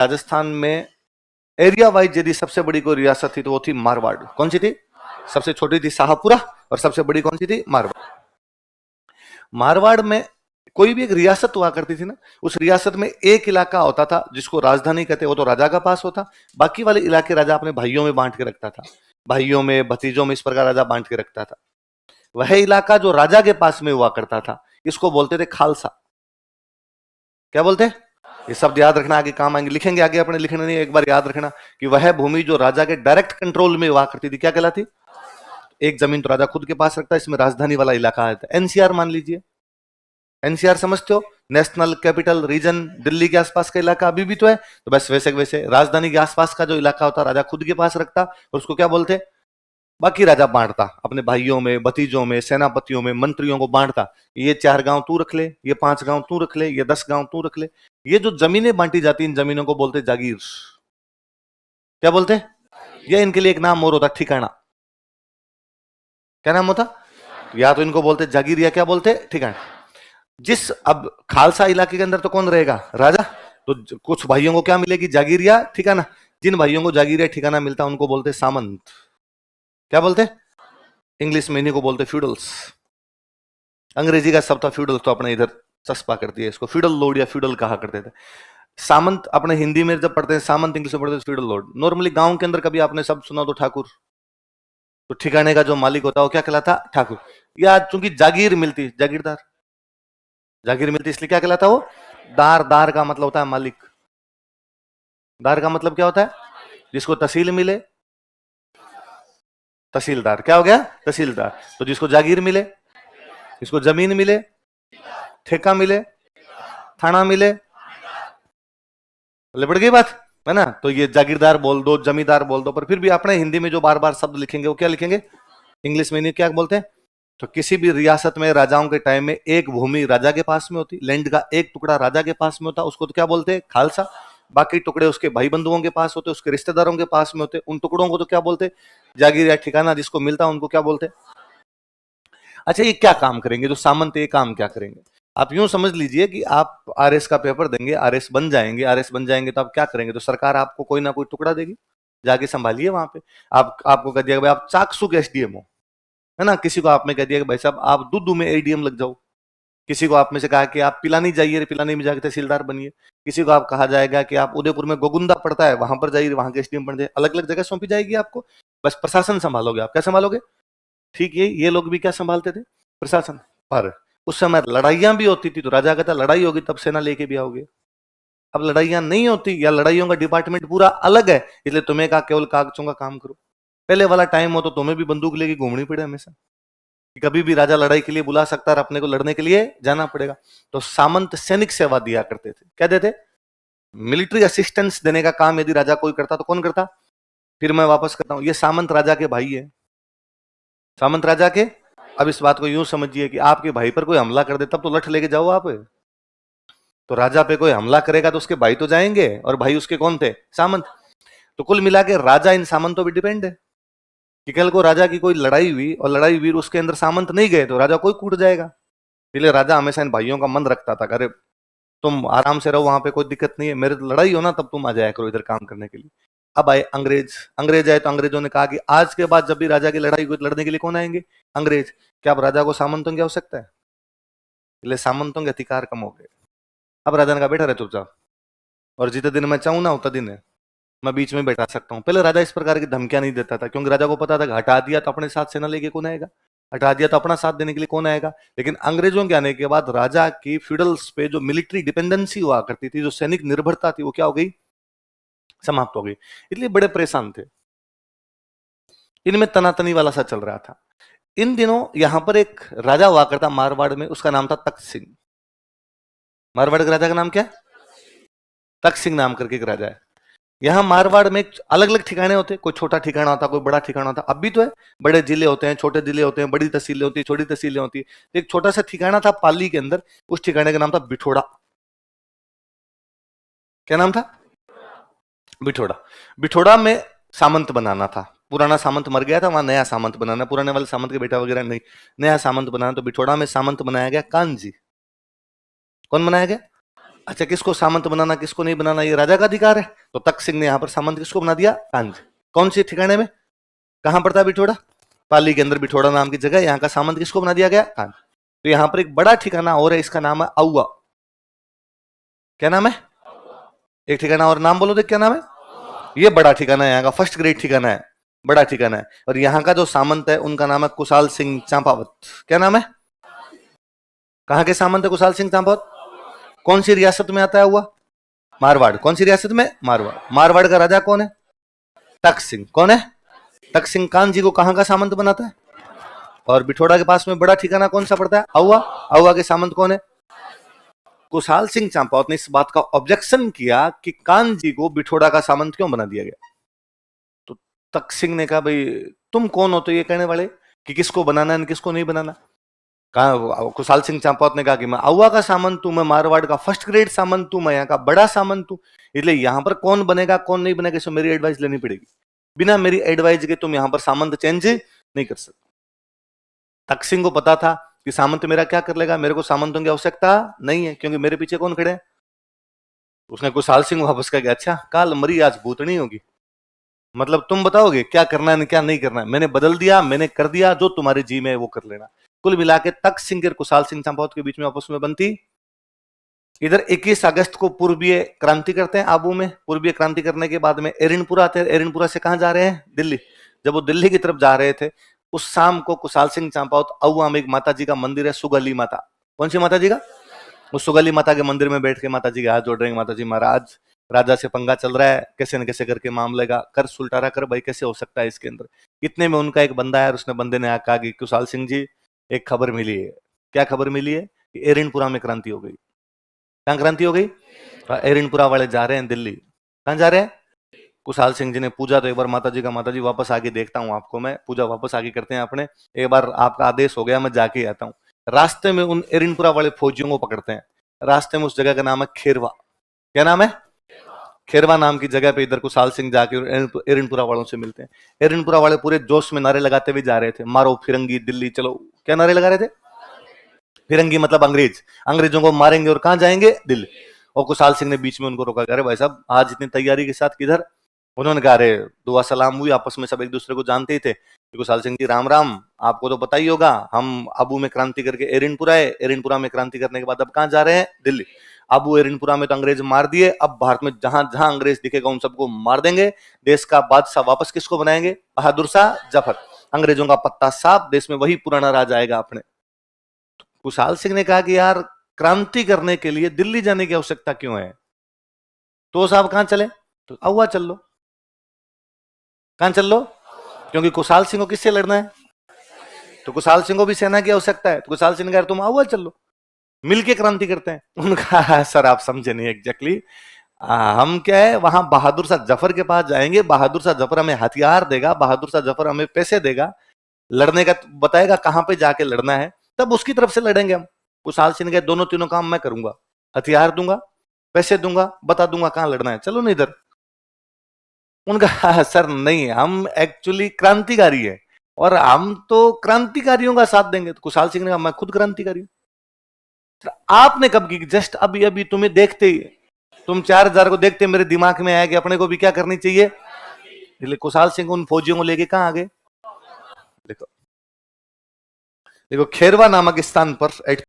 राजस्थान में area wise यदि सबसे बड़ी कोई रियासत थी तो वो थी मारवाड़। कौन सी थी? सबसे छोटी थी शाहपुरा और सबसे बड़ी कौन सी थी? मारवाड़। मारवाड़ में कोई भी एक रियासत हुआ करती थी ना, उस रियासत में एक इलाका होता था जिसको राजधानी कहते, वो तो राजा का पास होता। बाकी वाले इलाके राजा अपने भाइयों में बांट के रखता था, भाइयों में, भतीजों में, इस प्रकार राजा बांट के रखता था। वह इलाका जो राजा के पास में हुआ करता था, इसको बोलते थे खालसा। क्या बोलते? ये शब्द याद रखना, आगे काम आएंगे, लिखेंगे आगे, अपने लिखना नहीं, एक बार याद रखना कि वह भूमि जो राजा के डायरेक्ट कंट्रोल में हुआ करती थी क्या कहलाती? एक जमीन तो राजा खुद के पास रखता है, इसमें राजधानी वाला इलाका आता है। एनसीआर मान लीजिए, एनसीआर समझते हो, नेशनल कैपिटल रीजन, दिल्ली के आसपास का इलाका अभी भी तो है। तो बस वैसे वैसे राजधानी के आसपास का जो इलाका होता राजा खुद के पास रखता और उसको क्या बोलते? बाकी राजा बांटता अपने भाइयों में, भतीजों में, सेनापतियों में, मंत्रियों को बांटता। ये 4 गांव तू रख ले, ये 5 गांव तू रख ले, ये 10 गांव तू रख ले। ये जो जमीनें बांटी जाती, इन जमीनों को बोलते जागीर। क्या बोलते? ये इनके लिए एक नाम और होता, ठिकाना। क्या नाम होता? या तो इनको बोलते जागीर या क्या बोलते? ठिकाना। जिस अब खालसा इलाके के अंदर तो कौन रहेगा? राजा। तो कुछ भाइयों को क्या मिलेगी? जागीर या ठिकाना। जिन भाइयों को जागीर या ठिकाना मिलता उनको बोलते सामंत। क्या बोलते? इंग्लिश में इन्हीं को बोलते फ्यूडल्स। अंग्रेजी का शब्द था फ्यूडल, तो अपने इधर चस्पा कर दिया इसको, फ्यूडल लॉर्ड या फ्यूडल कहा करते थे। सामंत अपने हिंदी में जब पढ़ते हैं सामंत, इंग्लिश में पढ़ते हैं फ्यूडल लॉर्ड। नॉर्मली गांव के अंदर कभी आपने शब्द सुना तो ठाकुर, तो ठिकाने का जो मालिक होता है वो क्या कहलाता? ठाकुर। या चूंकि जागीर मिलती, जागीरदार, जागीर मिलती इसलिए क्या कहलाता वो? दार। दार का मतलब होता है मालिक। दार का मतलब क्या होता है? जिसको तहसील मिले, तहसीलदार। क्या हो गया? तहसीलदार। तो जिसको जागीर मिले, जिसको जमीन मिले, ठेका मिले, थाना मिले, लिपट गई बात है ना। तो ये जागीरदार बोल दो, जमींदार बोल दो, पर फिर भी अपने हिंदी में जो बार बार शब्द लिखेंगे वो क्या लिखेंगे? इंग्लिश में नहीं, क्या बोलते हैं? तो किसी भी रियासत में राजाओं के टाइम में एक भूमि राजा के पास में होती, लैंड का एक टुकड़ा राजा के पास में होता, उसको तो क्या बोलते हैं? खालसा। बाकी टुकड़े उसके भाई बंधुओं के पास होते, उसके रिश्तेदारों के पास में होते, उन टुकड़ों को तो क्या बोलते? जागीर या ठिकाना। जिसको मिलता उनको क्या बोलते? अच्छा, ये क्या काम करेंगे जो सामंत? ये काम क्या करेंगे? आप यूं समझ लीजिए कि आप आरएस का पेपर देंगे, आरएस बन जाएंगे, आरएस बन जाएंगे तो आप क्या करेंगे? तो सरकार आपको कोई ना कोई टुकड़ा देगी, जाके संभालिए वहां पे। आपको कह दिया भाई आप चाकसुक एसडीएम हो, है ना। किसी को आप में कह दिया कि भाई साहब आप दूधू में एडीएम लग जाओ। किसी को आप में से कहा कि आप पिलानी जाइए, पिलानी में जाके तहसीलदार बनिए। किसी को आप कहा जाएगा कि आप उदयपुर में गोगुंदा पड़ता है वहां पर जाइए, वहां के एसडीएम बन जाए। अलग अलग जगह सौंपी जाएगी आपको, बस प्रशासन संभालोगे आप। क्या संभालोगे? ठीक है, ये लोग भी क्या संभालते थे? प्रशासन। पर उस समय लड़ाइयां भी होती थी, तो राजा कहता लड़ाई होगी तब सेना लेके भी आओगे। अब लड़ाइयां नहीं होती या लड़ाइयों का डिपार्टमेंट पूरा अलग है, इसलिए तुम्हें कहा केवल कागजों का काम करो। पहले वाला टाइम हो तो तुम्हें भी बंदूक लेके घूमनी पड़े हमेशा, कि कभी भी राजा लड़ाई के लिए बुला सकता है, अपने को लड़ने के लिए जाना पड़ेगा। तो सामंत सैनिक सेवा दिया करते थे। क्या देते? मिलिट्री असिस्टेंस देने का काम यदि राजा कोई करता तो कौन करता? फिर मैं वापस करता हूं, ये सामंत राजा के भाई है, सामंत राजा के। अब इस बात को यूं समझिए कि आपके भाई पर कोई हमला कर दे तब तो लठ लेके जाओ आप। तो राजा पे कोई हमला करेगा तो उसके भाई तो जाएंगे, और भाई उसके कौन थे? सामंत। तो कुल मिला के राजा इन सामंतों पर डिपेंड है कि कल को राजा की कोई लड़ाई हुई और लड़ाई हुई उसके अंदर सामंत नहीं गए तो राजा कोई कूट जाएगा। इसलिए राजा हमेशा इन भाइयों का मन रखता था, अरे तुम आराम से रहो, वहां पे कोई दिक्कत नहीं है, मेरे तो लड़ाई हो ना तब तुम आ जाया करो इधर काम करने के लिए। अब आए अंग्रेज। अंग्रेज आए तो अंग्रेजों ने कहा कि आज के बाद जब भी राजा की लड़ाई हुई लड़ने के लिए कौन आएंगे? अंग्रेज। क्या अब राजा को सामंतों की आवश्यकता है? इसलिए सामंतों के अधिकार कम हो गए। अब राजा ने कहा बैठा रहे चुपचाप, और जितने दिन मैं चाहूं ना उतना दिन है, मैं बीच में बैठा सकता हूं। पहले राजा इस प्रकार की धमकियां नहीं देता था, क्योंकि राजा को पता था कि हटा दिया तो अपने साथ सेना लेके कौन आएगा, हटा दिया तो अपना साथ देने के लिए कौन आएगा। लेकिन अंग्रेजों के आने के बाद राजा की फ्यूडल्स पे जो मिलिट्री डिपेंडेंसी हुआ करती थी, जो सैनिक निर्भरता थी, वो क्या हो गई? समाप्त हो गई। इसलिए बड़े परेशान थे, इनमें तनातनी वाला सा चल रहा था। इन दिनों यहां पर एक राजा हुआ करता मारवाड़ में, उसका नाम था तख्त सिंह। मारवाड़ के राजा का नाम क्या? तख्त सिंह नाम करके एक राजा है। यहाँ मारवाड़ में अलग अलग ठिकाने होते, कोई छोटा ठिकाना होता, कोई बड़ा ठिकाना होता। अब भी तो है, बड़े जिले होते हैं, छोटे जिले होते हैं, बड़ी तहसीलें होती है, छोटी तहसीलें होती है। एक छोटा सा ठिकाना था पाली के अंदर, उस ठिकाने का नाम था बिठोड़ा। क्या नाम था? बिठोड़ा। बिठोड़ा में सामंत बनाना था। पुराना सामंत मर गया था, वहां नया सामंत बनाना, पुराने वाले सामंत के बेटा वगैरह नहीं, नया सामंत बनाना। तो बिठोड़ा में सामंत बनाया गया कानजी। कौन बनाया गया? अच्छा, किसको सामंत बनाना किसको नहीं बनाना ये राजा का अधिकार है। तो तख्त सिंह ने यहाँ पर सामंत किसको बना दिया? कांजी। कौन सी ठिकाने में, कहां पड़ता है बिठोड़ा? पाली के अंदर बिठोड़ा नाम की जगह, यहाँ का सामंत किसको बना दिया गया? कांजी। तो यहाँ पर एक बड़ा ठिकाना और है, इसका नाम है औवा। क्या नाम है? एक ठिकाना और नाम बोलो देख, क्या नाम है? ये बड़ा ठिकाना है, यहाँ का फर्स्ट ग्रेड ठिकाना है, बड़ा ठिकाना है। और यहाँ का जो सामंत है उनका नाम है कुशाल सिंह चांपावत। क्या नाम है? कहां के सामंत है कुशाल सिंह चांपावत? कौन सी रियासत में आता है हुआ? मारवाड़। कौन सी रियासत में? मारवाड़। मारवाड़ का राजा कौन है? तख्त सिंह। कौन है? तख्त सिंह कान जी को कहां का सामंत बनाता है? और बिठोड़ा के पास में बड़ा ठिकाना कौन सा पड़ता है? औवा। औवा के सामंत कौन है? कुशाल सिंह चांपावत ने इस बात का ऑब्जेक्शन किया कि कान जी को बिठोड़ा का सामंत क्यों बना दिया गया। तो तख्त सिंह ने कहा, भाई तुम कौन हो तो ये कहने वाले कि किसको बनाना है किसको नहीं बनाना। कहा, कुशाल सिंह चांपावत ने कहा कि मैं औवा का सामंत हूं, मैं मारवाड़ का फर्स्ट ग्रेड सामंत हूं, मैं यहाँ का बड़ा सामंत हूं, इसलिए यहां पर कौन बनेगा कौन नहीं बनेगा इसमें मेरी एडवाइस लेनी पड़ेगी। बिना मेरी एडवाइस के तुम यहां पर सामंत चेंज नहीं कर सकते। तख्त सिंह को पता था कि सामंत मेरा क्या कर लेगा, मेरे को सामंतों की आवश्यकता नहीं है, क्योंकि मेरे पीछे कौन खड़े हैं। उसने कुशाल सिंह वापस कहा, अच्छा काल मरी आज भूतनी होगी, मतलब तुम बताओगे क्या करना है क्या नहीं करना है, मैंने बदल दिया, मैंने कर दिया, जो तुम्हारे जी में है वो कर लेना। कुल मिला के तख्त सिंह और कुशाल सिंह चांपावत के बीच में आपस में बनती। इधर 21 अगस्त को पूर्वीय क्रांति करते हैं आबू में। पूर्वीय क्रांति करने के बाद में एरिनपुरा आते हैं। एरिनपुरा से कहां जा रहे हैं? दिल्ली। जब वो दिल्ली की तरफ जा रहे थे उस शाम को कुशाल सिंह चांपावत औवा में एक माता जी का मंदिर है, सुगली माता। कौन सी माता जी का? उस सुगली माता के मंदिर में बैठ के माता जी के हाथ जोड़ रहे हैं, माता जी महाराज राजा से पंगा चल रहा है, कैसे न कैसे करके मामले का कर सुलटारा कर भाई, कैसे हो सकता है इसके अंदर। इतने में उनका एक बंदा है और उसने बंदे ने आकर कहा कि कुशाल सिंह जी एक खबर मिली है। क्या खबर मिली है? कि एरिनपुरा में क्रांति हो गई। कहां क्रांति हो गई? एरिनपुरा वाले जा रहे हैं दिल्ली। कहां जा रहे हैं? कुशाल सिंह जी ने पूजा तो एक बार माता जी का, माता जी वापस आके देखता हूँ आपको मैं, पूजा वापस आके करते हैं अपने, एक बार आपका आदेश हो गया मैं जाके आता हूँ। रास्ते में उन एरिनपुरा वाले फौजियों को पकड़ते हैं। रास्ते में उस जगह का नाम है खेरवा। क्या नाम है? खेरवा नाम की जगह पे इधर कुशाल सिंह जाके एरिनपुरा वालों से मिलते हैं। एरिनपुरा वाले पूरे जोश में नारे लगाते हुए जा रहे थे, मारो फिरंगी दिल्ली चलो। क्या नारे लगा रहे थे? फिरंगी मतलब अंग्रेज, अंग्रेजों को मारेंगे और कहां जाएंगे? दिल्ली। और कुशाल सिंह ने बीच में उनको रोका, अरे भाई साहब आज इतनी तैयारी के साथ किधर? उन्होंने कहा, अरे दुआ सलाम हुई, आपस में सब एक दूसरे को जानते ही थे। कुशाल सिंह जी राम राम, आपको तो पता ही होगा हम आबू में क्रांति करके एरिनपुरा है, एरिनपुरा में क्रांति करने के बाद अब कहां जा रहे हैं? दिल्ली। आबू एरिनपुरा में तो अंग्रेज मार दिए, अब भारत में जहां जहां अंग्रेज दिखेगा उन सबको मार देंगे, देश का बादशाह वापस किसको बनाएंगे? बहादुर शाह जफर। अंग्रेजों का पत्ता साफ, देश में वही पुराना राज आएगा अपने। कुशाल सिंह ने कहा कि यार क्रांति करने के लिए दिल्ली जाने की आवश्यकता क्यों है? तो साहब कहां चले? तो औवा चल लो। कहां चल लो? क्योंकि कुशाल सिंह को किससे लड़ना है? तो कुशाल सिंह को भी सेना की आवश्यकता है। तो कुशाल सिंह ने कहा तुम औवा चल लो, मिलके क्रांति करते हैं। उनका सर आप समझे नहीं एग्जैक्टली, हम क्या है वहां बहादुर शाह जफर के पास जाएंगे, बहादुर शाह जफर हमें हथियार देगा, बहादुर शाह जफर हमें पैसे देगा, लड़ने का बताएगा कहां पे जाके लड़ना है, तब उसकी तरफ से लड़ेंगे हम। कुशाल सिंह के दोनों तीनों काम मैं करूंगा, हथियार दूंगा, पैसे दूंगा, बता दूंगा कहां लड़ना है, चलो ना इधर। उनका सर नहीं, हम एक्चुअली क्रांतिकारी है और हम तो क्रांतिकारियों का साथ देंगे। तो कुशाल सिंह ने कहा मैं खुद क्रांतिकारी हूं। आपने कब की? जस्ट अभी अभी तुम्हें देखते ही, तुम 4000 को देखते मेरे दिमाग में आया कि अपने को भी क्या करनी चाहिए। इसलिए कुशाल सिंह उन फौजियों को लेके कहां आ गए? देखो देखो खेरवा नामक स्थान पर